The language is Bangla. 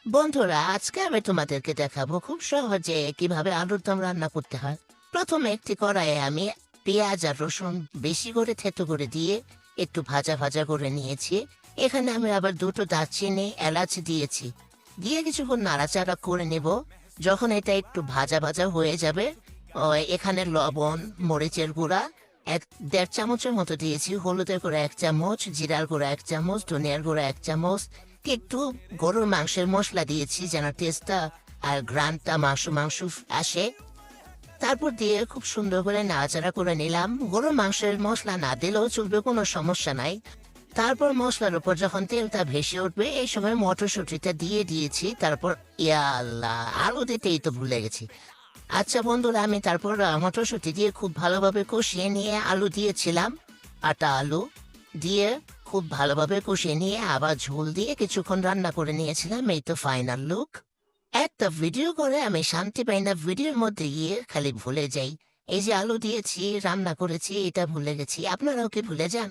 বন্ধুরা, আজকে আমি তোমাদেরকে দেখাবো খুব সহজে কিভাবে আলুর দম রান্না করতে হয়। প্রথমে একটি কড়াইয়ে আমি পেঁয়াজ আর রসুন বেশি করে থেতো করে দিয়ে একটু ভাজা ভাজা করে নিয়েছি। এখানে আমি আবার দুটো দারচিনি এলাচ দিয়েছি, দিয়ে কিছুক্ষণ নাড়াচাড়া করে নেব। যখন এটা একটু ভাজা ভাজা হয়ে যাবে, এখানে লবণ, মরিচের গুঁড়া 1-1.5 চামচের মতো দিয়েছি, হলুদের গুঁড়া 1 চামচ, জিরার গুঁড়া 1 চামচ, ধনিয়ার গুঁড়া 1 চামচ, একটু গরুর মাংসের মশলা দিয়েছি যেন টেস্টটা আর ঘ্রাণটা মাংস মাংস আসে। তারপর দিয়ে খুব সুন্দর করে নাড়াচাড়া করে নিলাম। গরুর মাংসের মশলা না দিলেও চলবে, কোনো সমস্যা নাই। তারপর মশলার উপর যখন তেলটা ভেসে উঠবে, এই সময় মটরশুঁটিটা দিয়ে দিয়েছি। তারপর ইয়া আল্লাহ, আলু দিতেই তো ভুলে গেছি। আচ্ছা বন্ধুরা, আমি তারপর মটরশুঁটি দিয়ে খুব ভালোভাবে কষিয়ে নিয়ে আলু দিয়েছিলাম। আটা আলু দিয়ে খুব ভালোভাবে কষিয়ে নিয়ে আবার ঝোল দিয়ে কিছুক্ষণ রান্না করে নিয়েছিলাম। এই তো ফাইনাল লুক। একটা ভিডিও করে আমি শান্তি পাই না, ভিডিওর মধ্যে গিয়ে খালি ভুলে যাই। এই যে আলু দিয়েছি, রান্না করেছি, এটা ভুলে গেছি। আপনারাও কি ভুলে যান?